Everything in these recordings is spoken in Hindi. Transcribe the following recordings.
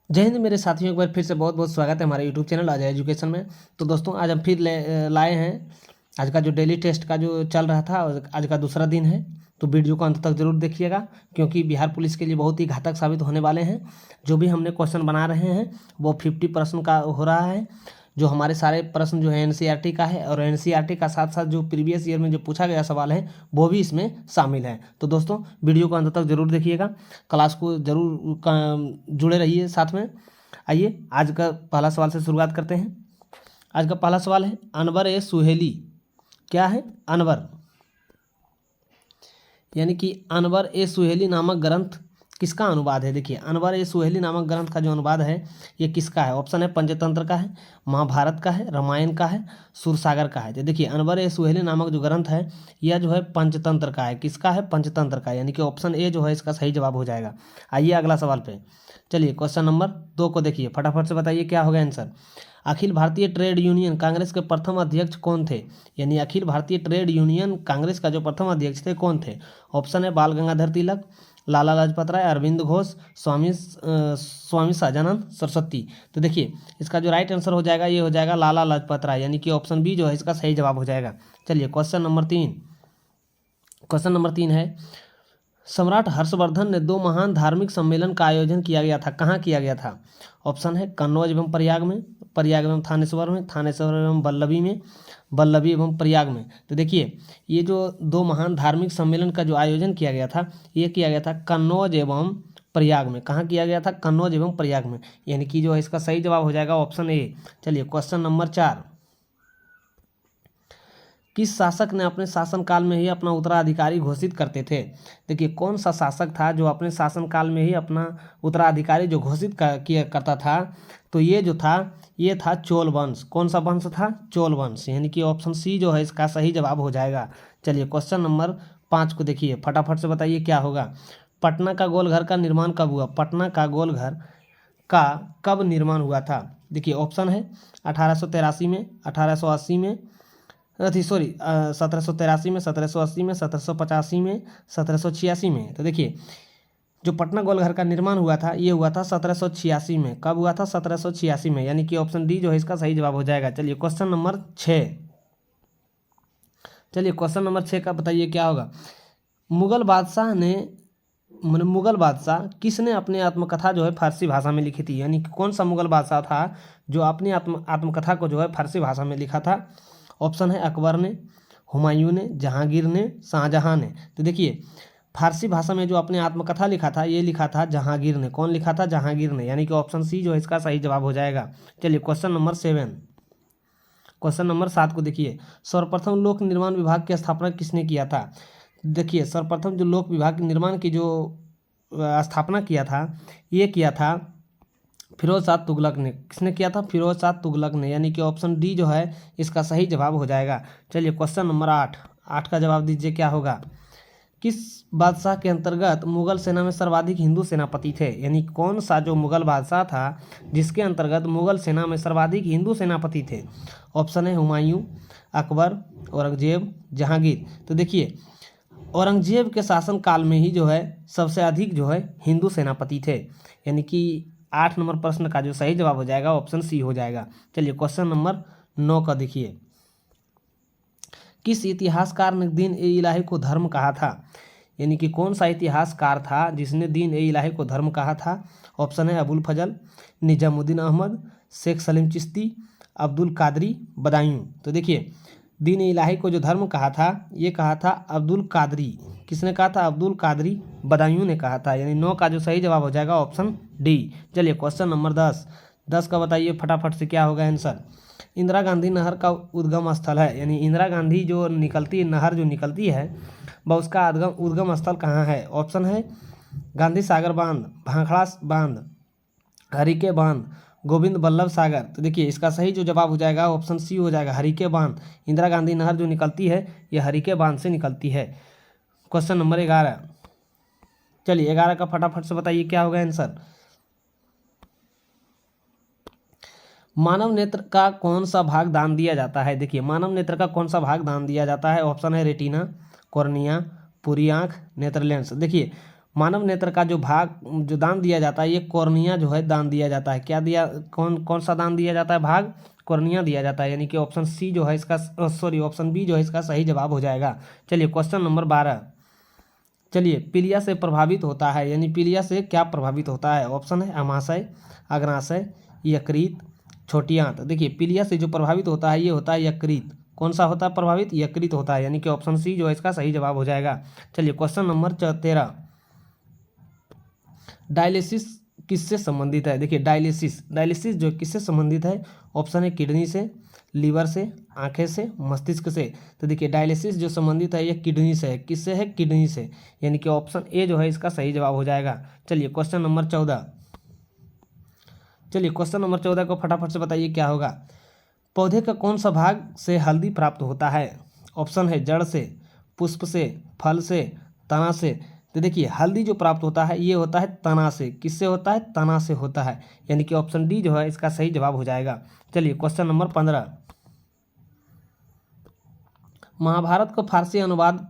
जय हिंद मेरे साथियों, एक बार फिर से बहुत बहुत स्वागत है हमारे यूट्यूब चैनल अजय एजुकेशन में। तो दोस्तों आज हम फिर लाए हैं आज का जो डेली टेस्ट का जो चल रहा था, और आज का दूसरा दिन है। तो वीडियो को अंत तक जरूर देखिएगा, क्योंकि बिहार पुलिस के लिए बहुत ही घातक साबित होने वाले हैं। जो भी हमने क्वेश्चन बना रहे हैं वो 50% का हो रहा है। जो हमारे सारे प्रश्न जो है एनसीईआरटी का है, और एनसीईआरटी का साथ साथ जो प्रीवियस ईयर में जो पूछा गया सवाल है वो भी इसमें शामिल है। तो दोस्तों वीडियो को अंत तक जरूर देखिएगा, क्लास को जरूर जुड़े रहिए साथ में। आइए आज का पहला सवाल से शुरुआत करते हैं। आज का पहला सवाल है, अनवर ए सुहेली क्या है? अनवर यानी कि अनवर ए सुहेली नामक ग्रंथ किसका अनुवाद है? देखिए, अनवर ए सुहेली नामक ग्रंथ का जो अनुवाद है ये किसका है? ऑप्शन है पंचतंत्र का है, महाभारत का है, रामायण का है, सूरसागर का है। तो देखिए, अनवर ए सुहेली नामक जो ग्रंथ है यह जो है पंचतंत्र का है। किसका है? पंचतंत्र का, यानी कि ऑप्शन ए जो है इसका सही जवाब हो जाएगा। आइए अगला सवाल पे चलिए। क्वेश्चन नंबर 2 को देखिए, फटाफट से बताइए क्या होगा answer. Akhil Bharatiya trade union Congress के प्रथम अध्यक्ष कौन थे? यानी अखिल भारतीय ट्रेड यूनियन कांग्रेस का जो प्रथम अध्यक्ष थे कौन थे? ऑप्शन है बाल गंगाधर तिलक, लाला लाजपत राय, अरविंद घोष, स्वामी सहजानंद सरस्वती। तो देखिए, इसका जो राइट आंसर हो जाएगा ये हो जाएगा लाला लाजपत राय, यानी कि ऑप्शन बी जो है इसका सही जवाब हो जाएगा। चलिए क्वेश्चन नंबर 3 है, सम्राट हर्षवर्धन ने 2 महान धार्मिक सम्मेलन का आयोजन किया गया था, कहाँ किया गया था? ऑप्शन है कन्नौज एवं प्रयाग में, प्रयाग एवं थानेश्वर में, थानेश्वर एवं वल्लभी में, वल्लभी एवं प्रयाग में। तो देखिए, ये जो 2 महान धार्मिक सम्मेलन का जो आयोजन किया गया था ये किया गया था कन्नौज एवं प्रयाग में। कहाँ किया गया था? कन्नौज एवं प्रयाग में, यानी कि जो है इसका सही जवाब हो जाएगा ऑप्शन ए। चलिए क्वेश्चन नंबर 4, किस शासक ने अपने शासनकाल में ही अपना उत्तराधिकारी घोषित करते थे? देखिए, कौन सा शासक था जो अपने शासनकाल में ही अपना उत्तराधिकारी जो घोषित किया करता था? तो ये था चोल वंश। कौन सा वंश था? चोल वंश, यानी कि ऑप्शन सी जो है इसका सही जवाब हो जाएगा। चलिए क्वेश्चन नंबर 5 को देखिए, फटाफट से बताइए क्या होगा। पटना का गोलघर का निर्माण कब हुआ? पटना का गोलघर का कब निर्माण हुआ था? देखिए, ऑप्शन है 1883 में, 1880 में, 1783 में, 1780 में, 1785 में, 1786 में। तो देखिए, जो पटना गोलघर का निर्माण हुआ था ये हुआ था 1786 में। कब हुआ था? 1786 में, यानी कि ऑप्शन डी जो है इसका सही जवाब हो जाएगा। चलिए क्वेश्चन नंबर 6, का बताइए क्या होगा। मुगल बादशाह किसने अपनी आत्मकथा जो है फारसी भाषा में लिखी थी? यानी कि कौन सा मुगल बादशाह था जो अपनी आत्मकथा को जो है फारसी भाषा में लिखा था? ऑप्शन है अकबर ने, हुमायूं ने, जहांगीर ने, शाहजहां ने। तो देखिए, फारसी भाषा में जो अपने आत्मकथा लिखा था ये लिखा था जहांगीर ने। कौन लिखा था? जहांगीर ने, यानी कि ऑप्शन सी जो है इसका सही जवाब हो जाएगा। चलिए क्वेश्चन नंबर 7 को देखिए, सर्वप्रथम लोक निर्माण विभाग की स्थापना किसने किया था? देखिए, सर्वप्रथम जो लोक विभाग निर्माण की जो स्थापना किया था ये किया था फिरोज शाह तुगलक ने। किसने किया था? फिरोज शाह तुगलक ने, यानी कि ऑप्शन डी जो है इसका सही जवाब हो जाएगा। चलिए क्वेश्चन नंबर 8 का जवाब दीजिए क्या होगा। किस बादशाह के अंतर्गत मुगल सेना में सर्वाधिक हिंदू सेनापति थे? यानी कौन सा जो मुगल बादशाह था जिसके अंतर्गत मुगल सेना में सर्वाधिक हिंदू सेनापति थे? ऑप्शन है हुमायूं, अकबर, औरंगजेब, जहांगीर। तो देखिए, औरंगजेब के शासन काल में ही जो है सबसे अधिक जो है हिंदू सेनापति थे, यानी कि 8 नंबर प्रश्न का जो सही जवाब हो जाएगा ऑप्शन सी हो जाएगा। चलिए क्वेश्चन नंबर 9 का देखिए, किस इतिहासकार ने दीन ए इलाही को धर्म कहा था? यानी कि कौन सा इतिहासकार था जिसने दीन ए इलाही को धर्म कहा था? ऑप्शन है अबुल फजल, निजामुद्दीन अहमद, शेख सलीम चिश्ती, अब्दुल कादरी बदायूं। तो देखिए, दीन ए इलाही को जो धर्म कहा था ये कहा था अब्दुल कादरी। किसने कहा था? अब्दुल कादरी बदायूं ने कहा था, यानी 9 का जो सही जवाब हो जाएगा ऑप्शन डी। चलिए क्वेश्चन नंबर 10 का बताइए फटाफट से क्या होगा आंसर। इंदिरा गांधी नहर का उद्गम स्थल है, यानी इंदिरा गांधी जो निकलती है नहर जो निकलती है वह उसका उद्गम स्थल कहाँ है? ऑप्शन है गांधी सागर बांध, भाखड़ा बांध, हरिके बांध, गोविंद बल्लभ सागर। तो देखिए, इसका सही जो जवाब हो जाएगा ऑप्शन सी हो जाएगा, हरिके बांध। इंदिरा गांधी नहर जो निकलती है यह हरिके बांध से निकलती है। क्वेश्चन नंबर 11, चलिए 11 का फटाफट से बताइए क्या होगा आंसर। मानव नेत्र का कौन सा भाग दान दिया जाता है? देखिए, मानव नेत्र का कौन सा भाग दान दिया जाता है? ऑप्शन है रेटिना, कॉर्निया, पूरी आंख, नेत्र लेंस। देखिए, मानव नेत्र का जो भाग जो दान दिया जाता है ये कॉर्निया जो है दान दिया जाता है। क्या दिया, कौन कौन सा दान दिया जाता है, भाग कॉर्निया दिया जाता है, यानी कि ऑप्शन सी जो है इसका ऑप्शन बी जो है इसका सही जवाब हो जाएगा। चलिए क्वेश्चन नंबर 12। चलिए पीलिया से प्रभावित होता है, यानी पीलिया से क्या प्रभावित होता है। ऑप्शन है अमाशय, अग्नाशय, यकृत, छोटी आंत। देखिए पीलिया से जो प्रभावित होता है ये होता है यकृत। कौन सा होता है प्रभावित, यकृत होता है, यानी कि ऑप्शन सी जो है इसका सही जवाब हो जाएगा। चलिए क्वेश्चन नंबर 13। डायलिसिस किससे संबंधित है। देखिए डायलिसिस जो किससे संबंधित है। ऑप्शन है किडनी से, लीवर से, आंखें से, मस्तिष्क से। तो देखिए डायलिसिस जो संबंधित है ये किडनी से है। किससे है, किडनी से, यानी कि ऑप्शन ए जो है इसका सही जवाब हो जाएगा। चलिए क्वेश्चन नंबर 14। चलिए क्वेश्चन नंबर 14 को फटाफट से बताइए क्या होगा। पौधे का कौन सा भाग से हल्दी प्राप्त होता है। ऑप्शन है जड़ से, पुष्प से, फल से, तना से। तो देखिए हल्दी जो प्राप्त होता है ये होता है तना से। किससे होता है, तना से होता है, यानी कि ऑप्शन डी जो है इसका सही जवाब हो जाएगा। चलिए क्वेश्चन नंबर 15। महाभारत को फारसी अनुवाद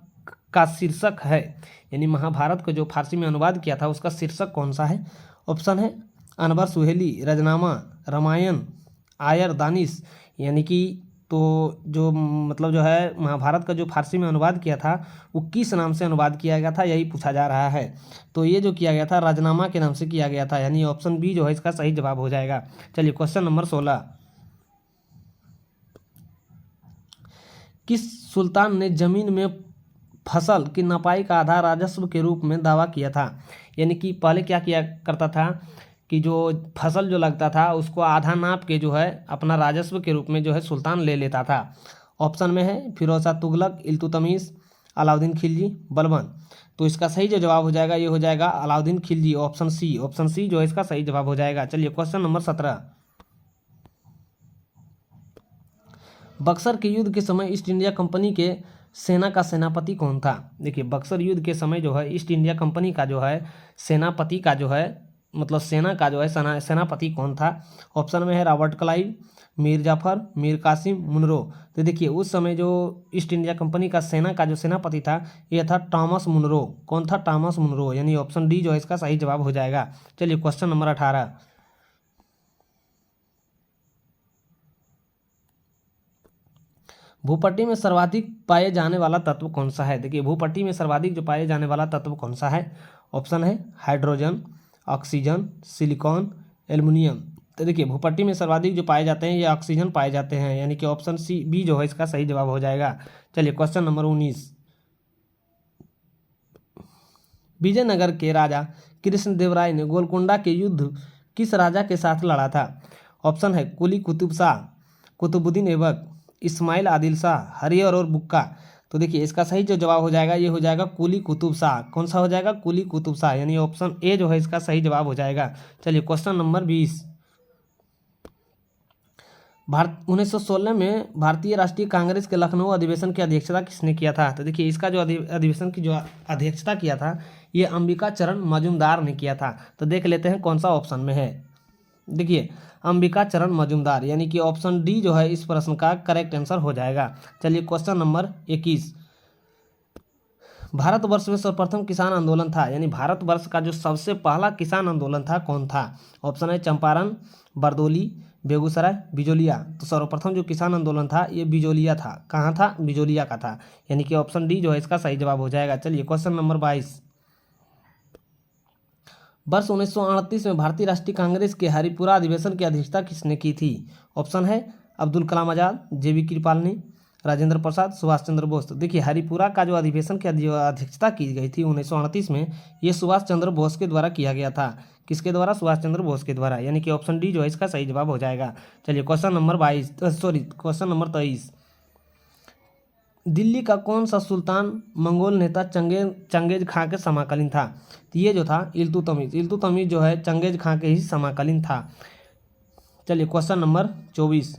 का शीर्षक है, यानी महाभारत को जो फारसी में अनुवाद किया था उसका शीर्षक कौन सा है। ऑप्शन है अनवर सुहेली, रजनामा, रामायण, आयर दानिश। यानी कि तो जो मतलब जो है महाभारत का जो फारसी में अनुवाद किया था वो किस नाम से अनुवाद किया गया था, यही पूछा जा रहा है। तो ये जो किया गया था राजनामा के नाम से किया गया था, यानी ऑप्शन बी जो है इसका सही जवाब हो जाएगा। चलिए क्वेश्चन नंबर 16। किस सुल्तान ने जमीन में फसल की नपाई का आधा राजस्व के रूप में दावा किया था। यानी कि पहले क्या किया करता था कि जो फसल जो लगता था उसको आधा नाप के जो है अपना राजस्व के रूप में जो है सुल्तान ले लेता था। ऑप्शन में है फिरोज शाह तुगलक, इल्तुतमिश, अलाउद्दीन खिलजी, बलबन। तो इसका सही जो जवाब हो जाएगा ये हो जाएगा अलाउद्दीन खिलजी, ऑप्शन सी जो है इसका सही जवाब हो जाएगा। चलिए क्वेश्चन नंबर 17। बक्सर के युद्ध के समय ईस्ट इंडिया कंपनी के सेना का सेनापति कौन था। देखिए बक्सर युद्ध के समय जो है ईस्ट इंडिया कंपनी का जो है सेनापति का जो है मतलब सेना का जो है सेनापति कौन था। ऑप्शन में है Robert Clive, Mir Jafar, Mir Qasim, Munro. तो देखिए उस समय जो ईस्ट इंडिया कंपनी का सेना का जो सेनापति था यह था टॉमस मुनरो। कौन था, टॉमस मुनरो, यानी ऑप्शन डी जो है इसका सही जवाब हो जाएगा। चलिए क्वेश्चन नंबर 18। भूपट्टी में सर्वाधिक पाए जाने वाला तत्व कौन सा है। देखिए भूपट्टी में सर्वाधिक जो पाए जाने वाला तत्व कौन सा है। ऑप्शन है हाइड्रोजन, ऑक्सीजन, सिलिकॉन, एल्युमिनियम। तो देखिए भूपट्टी में सर्वाधिक जो पाए जाते हैं ये ऑक्सीजन पाए जाते हैं, यानी कि ऑप्शन सी बी जो है इसका सही जवाब हो जाएगा। चलिए क्वेश्चन नंबर 19। विजयनगर के राजा कृष्णदेवराय ने गोलकुंडा के युद्ध किस राजा के साथ लड़ा था। ऑप्शन है कुली कुतुब शाह, कुतुबुद्दीन ऐबक, इस्माइल आदिल शाह, हरियर और बुक्का। तो देखिए इसका सही जो जवाब हो जाएगा ये हो जाएगा कुली कुतुब शाह। कौन सा हो जाएगा, कुली कुतुब शाह, यानी ऑप्शन ए जो है इसका सही जवाब हो जाएगा। चलिए क्वेश्चन नंबर 20। भारत 1916 में भारतीय राष्ट्रीय कांग्रेस के लखनऊ अधिवेशन की अध्यक्षता किसने किया था। तो देखिए इसका जो अधिवेशन की जो अध्यक्षता किया था ये अंबिका चरण मजूमदार ने किया था। तो देख लेते हैं कौन सा ऑप्शन में है। देखिए अंबिका चरण मजूमदार, यानी कि ऑप्शन डी जो है इस प्रश्न का करेक्ट आंसर हो जाएगा। चलिए क्वेश्चन नंबर 21। भारतवर्ष में सर्वप्रथम किसान आंदोलन था, यानी भारतवर्ष का जो सबसे पहला किसान आंदोलन था कौन था। ऑप्शन है चंपारण, बरदोली, बेगूसराय, बिजोलिया। तो सर्वप्रथम जो किसान आंदोलन था ये बिजोलिया था। कहाँ था, बिजोलिया का था, यानी कि ऑप्शन डी जो है इसका सही जवाब हो जाएगा। चलिए क्वेश्चन नंबर 22। वर्ष 1938 में भारतीय राष्ट्रीय कांग्रेस के हरिपुरा अधिवेशन की अध्यक्षता किसने की थी। ऑप्शन है अब्दुल कलाम आज़ाद, जेबी कृपलानी, राजेंद्र प्रसाद, सुभाष चंद्र बोस। तो देखिए हरिपुरा का जो अधिवेशन की अध्यक्षता की गई थी 1938 में ये सुभाष चंद्र बोस के द्वारा किया गया था। किसके द्वारा, सुभाष चंद्र बोस के द्वारा, यानी कि ऑप्शन डी जो है इसका सही जवाब हो जाएगा। चलिए क्वेश्चन नंबर 23 दिल्ली का कौन सा सुल्तान मंगोल नेता चंगेज खां के समकालीन था। तो ये जो था इल्तुतमिश जो है चंगेज खां के ही समकालीन था। चलिए क्वेश्चन नंबर 24।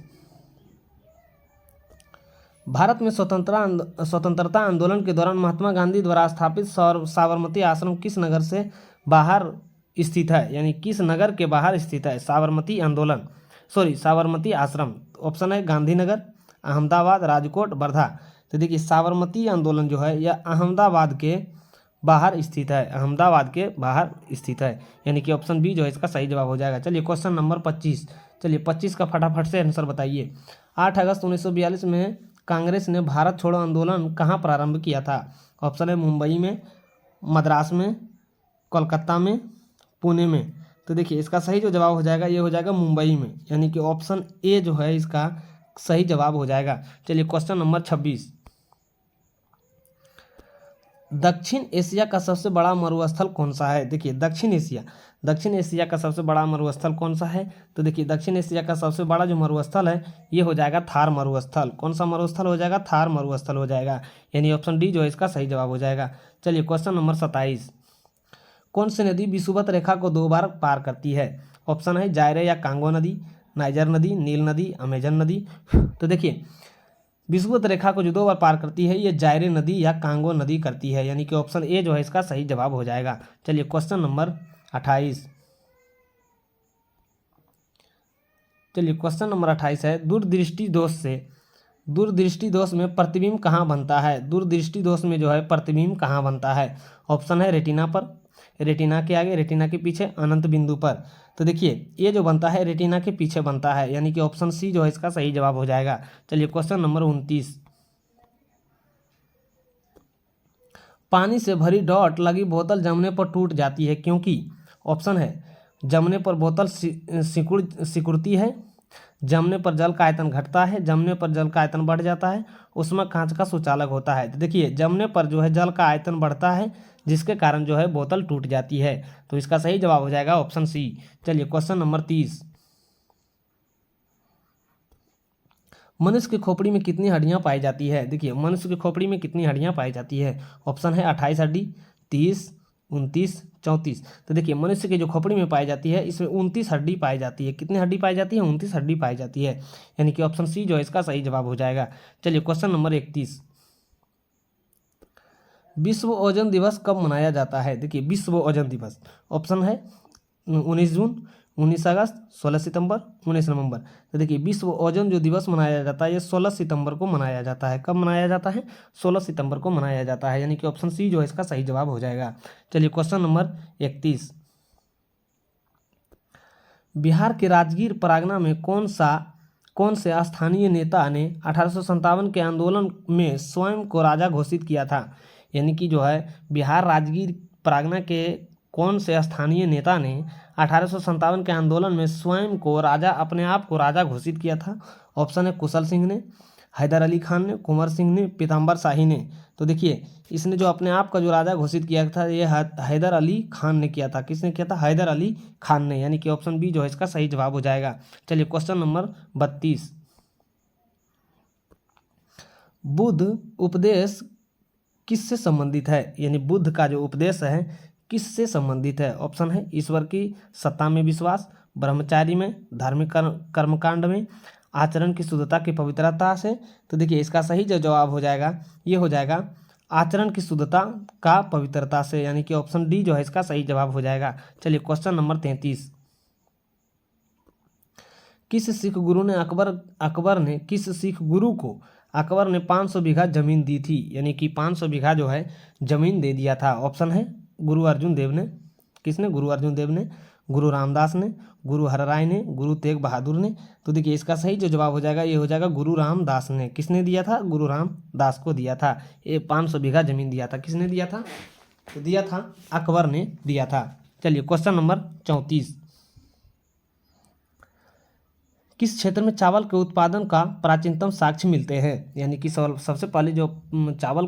भारत में स्वतंत्रता आंदोलन के दौरान महात्मा गांधी द्वारा स्थापित साबरमती आश्रम किस नगर से बाहर स्थित है, यानी किस नगर के बाहर स्थित है साबरमती आश्रम। ऑप्शन है गांधीनगर, अहमदाबाद, राजकोट, वर्धा। तो देखिए साबरमती आंदोलन जो है यह अहमदाबाद के बाहर स्थित है, अहमदाबाद के बाहर स्थित है, यानी कि ऑप्शन बी जो है इसका सही जवाब हो जाएगा। चलिए क्वेश्चन नंबर 25, चलिए 25 का फटाफट से आंसर बताइए। 8 अगस्त 1942 में कांग्रेस ने भारत छोड़ो आंदोलन कहाँ प्रारंभ किया था? ऑप्शन है मुंबई में, मद्रास में, कोलकाता में, पुणे में। तो देखिए इसका सही जो जवाब हो जाएगा ये हो जाएगा मुंबई में, यानी कि ऑप्शन ए जो है इसका सही जवाब हो जाएगा। चलिए क्वेश्चन नंबर 26, दक्षिण एशिया का सबसे बड़ा मरुस्थल कौन सा है? देखिए दक्षिण एशिया का सबसे बड़ा मरुस्थल कौन सा है? तो देखिए दक्षिण एशिया का सबसे बड़ा जो मरुस्थल है ये हो जाएगा थार मरुस्थल। कौन सा मरुस्थल हो जाएगा? थार मरुस्थल हो जाएगा, यानी ऑप्शन डी जो है इसका सही जवाब हो जाएगा। चलिए क्वेश्चन नंबर 27, कौन सी नदी विषुवत रेखा को 2 बार पार करती है? ऑप्शन है जायरे या कांगो नदी, नाइजर नदी, नील नदी, अमेजन नदी। तो देखिए विषुवत रेखा को जो 2 बार पार करती है ये जायरे नदी या कांगो नदी करती है, यानी कि ऑप्शन ए जो है इसका सही जवाब हो जाएगा। चलिए क्वेश्चन नंबर 28, चलिए क्वेश्चन नंबर 28 है, दूरदृष्टि दोष में प्रतिबिंब कहाँ बनता है? दूरदृष्टि दोष में जो है प्रतिबिंब कहाँ बनता है? ऑप्शन है रेटिना पर, रेटिना के आगे, रेटिना के पीछे, अनंत बिंदु पर। तो देखिए ये जो बनता है रेटिना के पीछे बनता है, यानी कि ऑप्शन सी जो है इसका सही जवाब हो जाएगा। चलिए क्वेश्चन नंबर 29, पानी से भरी डॉट लगी बोतल जमने पर टूट जाती है क्योंकि? ऑप्शन है जमने पर बोतल सिकुड़ती है, जमने पर जल का आयतन घटता है, जमने पर जल का आयतन बढ़ जाता है, उसमें कांच का सुचालक होता है। तो देखिए जमने पर जो है जल का आयतन बढ़ता है जिसके कारण जो है बोतल टूट जाती है, तो इसका सही जवाब हो जाएगा ऑप्शन सी। चलिए क्वेश्चन नंबर 30, मनुष्य की खोपड़ी में कितनी हड्डियां पाई जाती है? देखिए मनुष्य की खोपड़ी में कितनी हड्डियां पाई जाती है? ऑप्शन है 28 हड्डी, 30, 29, 34। तो देखिए मनुष्य की जो खोपड़ी में पाई जाती है इसमें 29 हड्डी पाई जाती है। कितनी हड्डी पाई जाती है? 29 हड्डी पाई जाती है, यानी कि ऑप्शन सी जो है इसका सही जवाब हो जाएगा। चलिए क्वेश्चन नंबर 31, विश्व ओजोन दिवस कब मनाया जाता है? देखिए विश्व ओजोन दिवस, ऑप्शन है 19 जून, 19 अगस्त, 16 सितंबर, 19 नवंबर। तो देखिए विश्व ओजोन जो दिवस मनाया जाता है ये 16 सितंबर को मनाया जाता है। कब मनाया जाता है? 16 सितंबर को मनाया जाता है, यानी कि ऑप्शन सी जो है इसका सही जवाब हो जाएगा। चलिए क्वेश्चन नंबर 31, बिहार के राजगीर परगना में कौन से स्थानीय नेता ने 1857 के आंदोलन में स्वयं को राजा घोषित किया था? यानी कि जो है बिहार राजगीर परगना के कौन से स्थानीय नेता ने 1857 के आंदोलन में स्वयं को राजा, अपने आप को राजा घोषित किया था? ऑप्शन है कुशल सिंह ने, हैदर अली खान ने, कुंवर सिंह ने, पीताम्बर शाही ने। तो देखिए इसने जो अपने आप का जो राजा घोषित किया था ये हैदर अली खान ने किया था। किसने किया था? हैदर अली खान ने, यानी कि ऑप्शन बी जो है इसका सही जवाब हो जाएगा। चलिए क्वेश्चन नंबर 32, बुद्ध उपदेश किससे संबंधित है? यानी बुद्ध का जो उपदेश है किससे संबंधित है? ऑप्शन है ईश्वर की सत्ता में विश्वास, ब्रह्मचारी में, धार्मिक कर्मकांड में, आचरण की शुद्धता की पवित्रता से। तो देखिए इसका सही जो जवाब हो जाएगा ये हो जाएगा आचरण की शुद्धता का पवित्रता से, यानी कि ऑप्शन डी जो है इसका सही जवाब हो जाएगा। चलिए क्वेश्चन नंबर 33, किस सिख गुरु को अकबर ने 500 बीघा जमीन दी थी? यानी कि 500 बीघा जो है जमीन दे दिया था। ऑप्शन है गुरु अर्जुन देव ने, किसने? गुरु अर्जुन देव ने, गुरु रामदास ने, गुरु हरराय ने, गुरु तेग बहादुर ने। तो देखिए इसका सही जो जवाब हो जाएगा ये हो जाएगा गुरु रामदास ने। किसने दिया था? गुरु रामदास को दिया था। ये 500 बीघा जमीन दिया था। किसने दिया था? तो दिया था अकबर ने दिया था। चलिए क्वेश्चन नंबर 34, किस क्षेत्र में चावल के उत्पादन का प्राचीनतम साक्ष्य मिलते हैं? यानी कि सबसे पहले जो चावल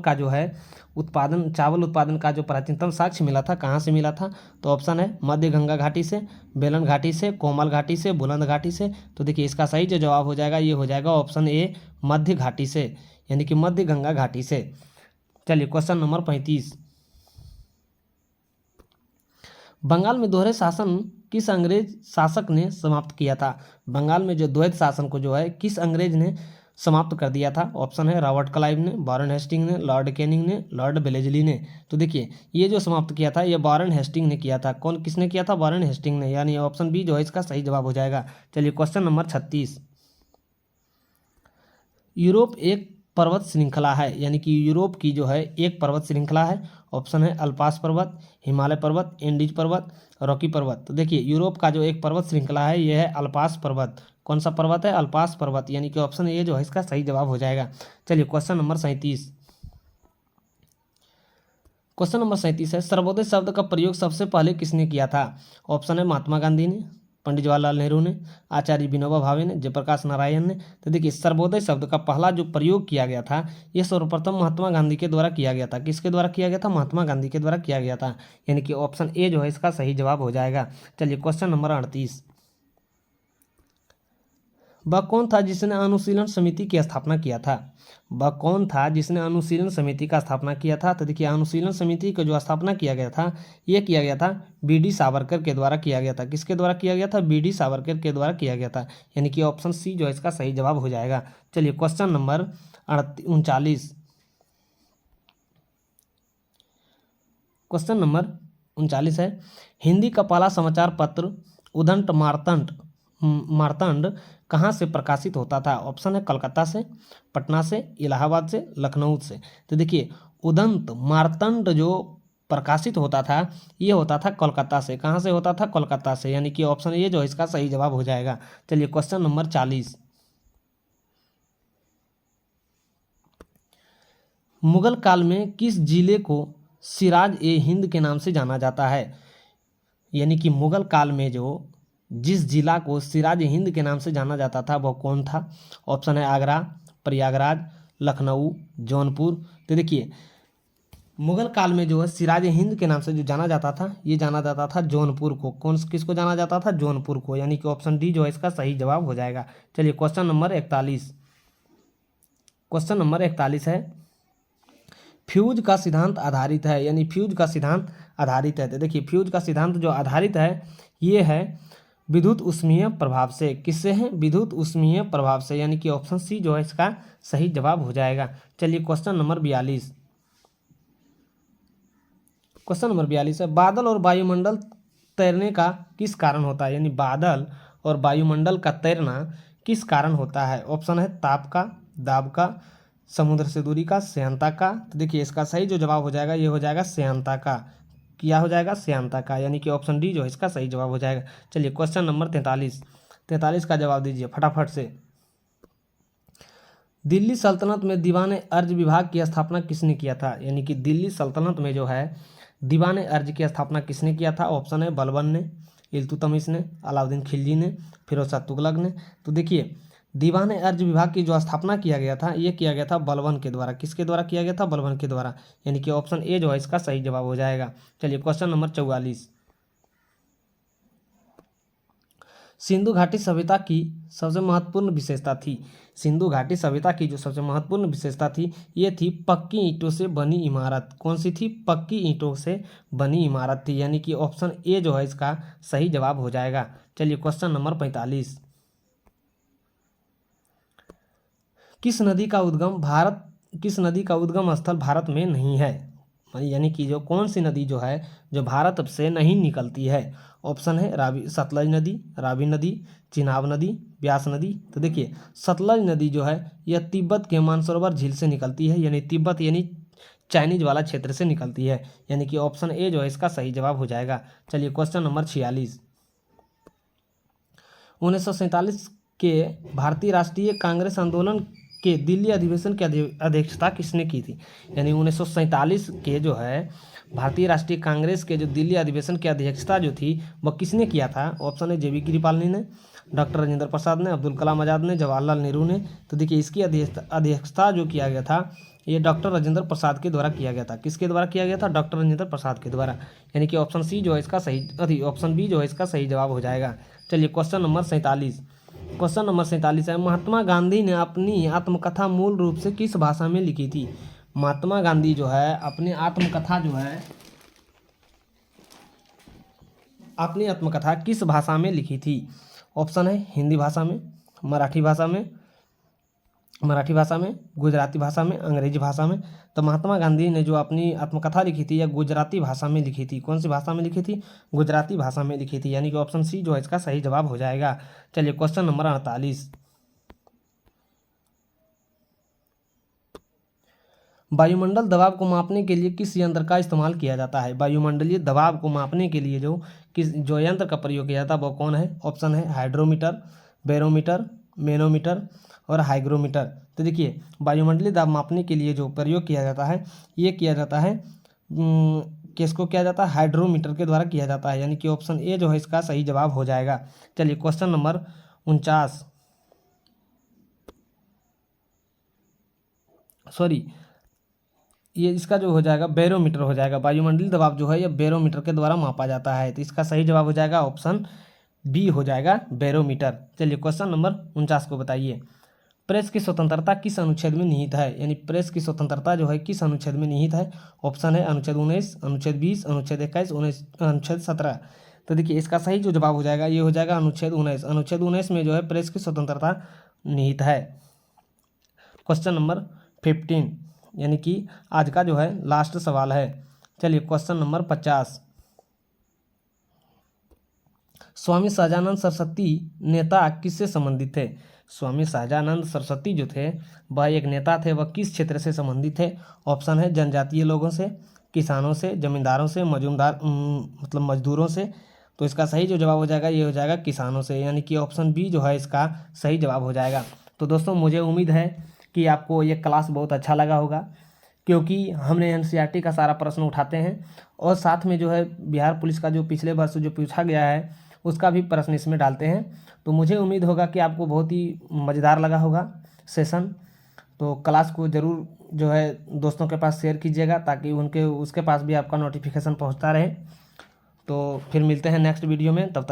उत्पादन का जो प्राचीनतम साक्ष्य मिला था कहाँ से मिला था? तो ऑप्शन है मध्य गंगा घाटी से, बेलन घाटी से, कोमल घाटी से, बुलंद घाटी से। तो देखिए इसका सही जो जवाब हो जाएगा ये हो जाएगा ऑप्शन ए मध्य घाटी से, यानी कि मध्य गंगा घाटी से। चलिए क्वेश्चन नंबर 35, बंगाल में दोहरे शासन किस अंग्रेज शासक ने समाप्त किया था? बंगाल में जो द्वैत शासन को जो है किस अंग्रेज ने समाप्त कर दिया था? ऑप्शन है रॉबर्ट क्लाइव ने, वारन हेस्टिंग ने, लॉर्ड कैनिंग ने, लॉर्ड बेलेजली ने। तो देखिए ये जो समाप्त किया था ये वारन हेस्टिंग ने किया था। कौन किसने किया था? वारन हेस्टिंग ने, यानी ऑप्शन बी जो है इसका सही जवाब हो जाएगा। चलिए क्वेश्चन नंबर 36, यूरोप एक पर्वत श्रृंखला है, यानी कि यूरोप की जो है एक पर्वत श्रृंखला है ऑप्शन है अल्पास पर्वत, हिमालय पर्वत, एंडीज पर्वत, रॉकी पर्वत। तो देखिए यूरोप का जो एक पर्वत श्रृंखला है यह है अल्पास पर्वत। कौन सा पर्वत है? अल्पास पर्वत, यानी कि ऑप्शन ए जो है इसका सही जवाब हो जाएगा। चलिए क्वेश्चन नंबर 37। क्वेश्चन नंबर 37 है, सर्वोदय शब्द का प्रयोग सबसे पहले किसने किया था? ऑप्शन है महात्मा गांधी ने, पंडित जवाहरलाल नेहरू ने, आचार्य विनोबा भावे ने, जयप्रकाश नारायण ने। तो देखिए सर्वोदय शब्द का पहला जो प्रयोग किया गया था यह सर्वप्रथम महात्मा गांधी के द्वारा किया गया था। किसके द्वारा किया गया था? महात्मा गांधी के द्वारा किया गया था, यानी कि ऑप्शन ए जो है इसका सही जवाब हो जाएगा। चलिए क्वेश्चन नंबर 38। वह कौन था जिसने अनुशीलन समिति की स्थापना किया था? वह कौन था जिसने अनुशीलन समिति का स्थापना किया था? तो देखिए अनुशीलन समिति का जो स्थापना किया गया था यह किया गया था बी.डी. सावरकर के द्वारा किया गया था। किसके द्वारा किया गया था? बी.डी. सावरकर के द्वारा किया गया था, यानी कि ऑप्शन सी जो है इसका सही जवाब हो जाएगा। चलिए क्वेश्चन नंबर 39। क्वेश्चन नंबर 39 है, हिंदी का पहला समाचार पत्र उदंत मार्तंड कहाँ से प्रकाशित होता था? ऑप्शन है कलकत्ता से, पटना से, इलाहाबाद से, लखनऊ से। तो देखिए उदंत मार्तंड जो प्रकाशित होता था ये होता था कोलकाता से। कहाँ से होता था? कोलकाता से, यानी कि ऑप्शन ये जो है इसका सही जवाब हो जाएगा। चलिए क्वेश्चन नंबर 40। मुगल काल में किस जिले को सिराज ए हिंद के नाम से जाना जाता है? यानी कि मुगल काल में जो जिस जिला को सिराज हिंद के नाम से जाना जाता था वह कौन था? ऑप्शन है आगरा, प्रयागराज, लखनऊ, जौनपुर। तो देखिए मुगल काल में जो है सिराज हिंद के नाम से जो जाना जाता था ये जाना जाता था जौनपुर को। किसको जाना जाता था? जौनपुर को, यानी कि ऑप्शन डी जो है इसका सही जवाब हो जाएगा। चलिए क्वेश्चन नंबर 41। क्वेश्चन नंबर 41 है, फ्यूज का सिद्धांत आधारित है, यानी फ्यूज का सिद्धांत आधारित है। तो देखिए फ्यूज का सिद्धांत जो आधारित है ये है विद्युत ऊष्मीय प्रभाव से। किससे है? विद्युत ऊष्मीय प्रभाव से, यानी कि ऑप्शन सी जो है इसका सही जवाब हो जाएगा। चलिए क्वेश्चन नंबर 42। क्वेश्चन नंबर 42 है, बादल और वायुमंडल तैरने का किस कारण होता है? यानी बादल और वायुमंडल का तैरना किस कारण होता है? ऑप्शन है ताप का, दाब का, समुद्र से दूरी का, श्यानता का। तो देखिए इसका सही जो जवाब हो जाएगा ये हो जाएगा श्यानता का। क्या हो जाएगा? श्यानता का, यानी कि ऑप्शन डी जो है इसका सही जवाब हो जाएगा। चलिए क्वेश्चन नंबर 43 का जवाब दीजिए फटाफट से। दिल्ली सल्तनत में दीवान अर्ज विभाग की स्थापना किसने किया था? यानी कि दिल्ली सल्तनत में जो है दीवान अर्ज की स्थापना किसने किया था? ऑप्शन है बलबन ने, इल्तुतमिश ने, अलाउद्दीन खिलजी ने, फिरोज शाह तुगलक ने। तो देखिए दीवान अर्ज विभाग की जो स्थापना किया गया था ये किया गया था बलबन के द्वारा। किसके द्वारा किया गया था? बलबन के द्वारा, यानी कि ऑप्शन ए जो है इसका सही जवाब हो जाएगा। चलिए क्वेश्चन नंबर 44। सिंधु घाटी सभ्यता की सबसे महत्वपूर्ण विशेषता थी। सिंधु घाटी सभ्यता की जो सबसे महत्वपूर्ण विशेषता थी ये थी पक्की ईंटों से बनी इमारत। कौन सी थी? पक्की ईंटों से बनी इमारत थी, यानी कि ऑप्शन ए जो है इसका सही जवाब हो जाएगा। चलिए क्वेश्चन नंबर 45। किस नदी का उद्गम स्थल भारत में नहीं है? यानी कि जो कौन सी नदी जो है जो भारत से नहीं निकलती है? ऑप्शन है सतलज नदी, रावी नदी, चिनाब नदी, ब्यास नदी। तो देखिए सतलज नदी जो है यह तिब्बत के मानसरोवर झील से निकलती है, यानी तिब्बत यानी चाइनीज वाला क्षेत्र से निकलती है, यानी कि ऑप्शन ए जो है इसका सही जवाब हो जाएगा। चलिए क्वेश्चन नंबर 46। 1947 के भारतीय राष्ट्रीय कांग्रेस आंदोलन के दिल्ली अधिवेशन की अध्यक्षता किसने की थी? यानी 1947 के जो है भारतीय राष्ट्रीय कांग्रेस के जो दिल्ली अधिवेशन की अध्यक्षता जो थी वह किसने किया था? ऑप्शन है जे.बी. कृपलानी ने, डॉक्टर राजेंद्र प्रसाद ने, अब्दुल कलाम आज़ाद ने, जवाहरलाल नेहरू ने। तो देखिए इसकी अध्यक्षता जो किया गया था ये डॉक्टर राजेंद्र प्रसाद के द्वारा किया गया था। किसके द्वारा किया गया था? डॉक्टर राजेंद्र प्रसाद के द्वारा, यानी कि ऑप्शन सी जो है इसका सही ऑप्शन बी जो है इसका सही जवाब हो जाएगा। चलिए क्वेश्चन नंबर 47। क्वेश्चन नंबर 47 है, महात्मा गांधी ने अपनी आत्मकथा मूल रूप से किस भाषा में लिखी थी? महात्मा गांधी जो है अपनी आत्मकथा किस भाषा में लिखी थी? ऑप्शन है हिंदी भाषा में, मराठी भाषा में, गुजराती भाषा में, अंग्रेजी भाषा में। तो महात्मा गांधी ने जो अपनी आत्मकथा लिखी थी यह गुजराती भाषा में लिखी थी। कौन सी भाषा में लिखी थी? गुजराती भाषा में लिखी थी, यानी कि ऑप्शन सी जो है इसका सही जवाब हो जाएगा। चलिए क्वेश्चन नंबर 48। वायुमंडल दबाव को मापने के लिए किस यंत्र का इस्तेमाल किया जाता है? वायुमंडलीय दबाव को मापने के लिए जो यंत्र का प्रयोग किया जाता है वो कौन है? ऑप्शन है हाइड्रोमीटर, बैरोमीटर, मैनोमीटर और हाइग्रोमीटर। तो देखिए, वायुमंडलीय दाब मापने के लिए जो प्रयोग किया जाता है, ये किया जाता है किसको किया जाता है? हाइड्रोमीटर के द्वारा किया जाता है, यानी कि ऑप्शन ए जो है इसका सही जवाब हो जाएगा। चलिए क्वेश्चन नंबर 49, सॉरी, ये इसका जो हो जाएगा बैरोमीटर हो जाएगा। वायुमंडलीय दबाव जो है ये बैरोमीटर के द्वारा मापा जाता है, तो इसका सही जवाब हो जाएगा ऑप्शन बी हो जाएगा, बैरोमीटर। चलिए क्वेश्चन नंबर 49 को बताइए, प्रेस की स्वतंत्रता किस अनुच्छेद में निहित है? यानी प्रेस की स्वतंत्रता जो है किस अनुच्छेद में निहित है? ऑप्शन है अनुच्छेद 19, अनुच्छेद 20, अनुच्छेद 21, अनुच्छेद 17। तो देखिए इसका सही जो जवाब हो जाएगा ये हो जाएगा अनुच्छेद 19। अनुच्छेद 19 में जो है प्रेस की स्वतंत्रता निहित है। क्वेश्चन नंबर 15, यानी कि आज का जो है लास्ट सवाल है। चलिए क्वेश्चन नंबर 50, स्वामी सहजानंद सरस्वती नेता किससे संबंधित थे? स्वामी सहजानंद सरस्वती जो थे वह एक नेता थे, वह किस क्षेत्र से संबंधित थे? ऑप्शन है जनजातीय लोगों से, किसानों से, जमींदारों से, मतलब मजदूरों से। तो इसका सही जो जवाब हो जाएगा ये हो जाएगा किसानों से, यानी कि ऑप्शन बी जो है इसका सही जवाब हो जाएगा। तो दोस्तों मुझे उम्मीद है कि आपको ये क्लास बहुत अच्छा लगा होगा, क्योंकि हमने एनसीईआरटी का सारा प्रश्न उठाते हैं और साथ में जो है बिहार पुलिस का जो पिछले वर्ष जो पूछा गया है उसका भी प्रश्न इसमें डालते हैं। तो मुझे उम्मीद होगा कि आपको बहुत ही मज़ेदार लगा होगा सेशन। तो क्लास को ज़रूर जो है दोस्तों के पास शेयर कीजिएगा, ताकि उसके पास भी आपका नोटिफिकेशन पहुंचता रहे। तो फिर मिलते हैं नेक्स्ट वीडियो में, तब तक